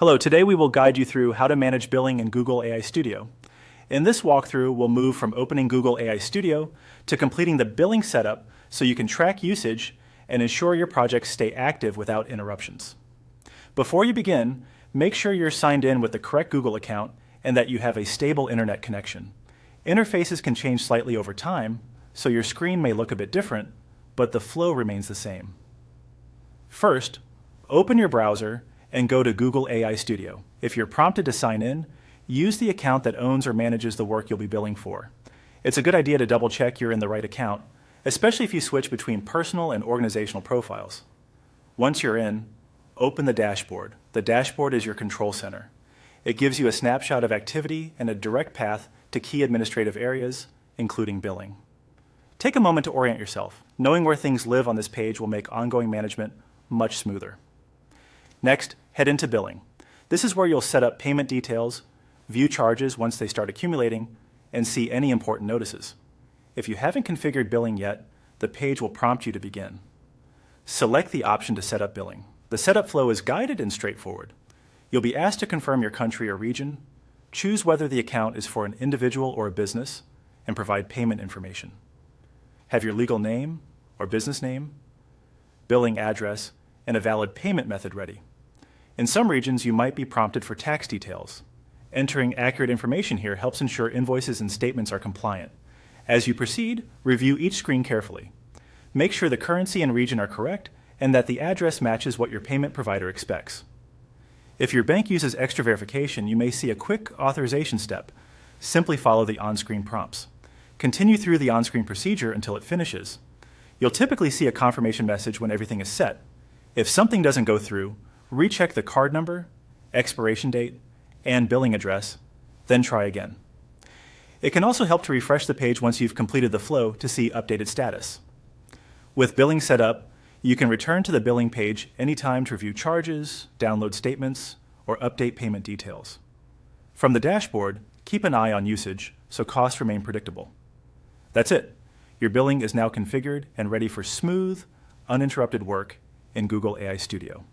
Hello, today we will guide you through how to manage billing in Google AI Studio. In this walkthrough, we'll move from opening Google AI Studio to completing the billing setup so you can track usage and ensure your projects stay active without interruptions. Before you begin, make sure you're signed in with the correct Google account and that you have a stable internet connection. Interfaces can change slightly over time, so your screen may look a bit different, but the flow remains the same. First, open your browser and go to Google AI Studio. If you're prompted to sign in, use the account that owns or manages the work you'll be billing for. It's a good idea to double check you're in the right account, especially if you switch between personal and organizational profiles. Once you're in, open the dashboard. The dashboard is your control center. It gives you a snapshot of activity and a direct path to key administrative areas, including billing. Take a moment to orient yourself. Knowing where things live on this page will make ongoing management much smoother. Next, head into billing. This is where you'll set up payment details, view charges once they start accumulating, and see any important notices. If you haven't configured billing yet, the page will prompt you to begin. Select the option to set up billing. The setup flow is guided and straightforward. You'll be asked to confirm your country or region, choose whether the account is for an individual or a business, and provide payment information. Have your legal name or business name, billing address, and a valid payment method ready. In some regions, you might be prompted for tax details. Entering accurate information here helps ensure invoices and statements are compliant. As you proceed, review each screen carefully. Make sure the currency and region are correct and that the address matches what your payment provider expects. If your bank uses extra verification, you may see a quick authorization step. Simply follow the on-screen prompts. Continue through the on-screen procedure until it finishes. You'll typically see a confirmation message when everything is set. If something doesn't go through, recheck the card number, expiration date, and billing address, then try again. It can also help to refresh the page once you've completed the flow to see updated status. With billing set up, you can return to the billing page anytime to review charges, download statements, or update payment details. From the dashboard, keep an eye on usage so costs remain predictable. That's it. Your billing is now configured and ready for smooth, uninterrupted work in Google AI Studio.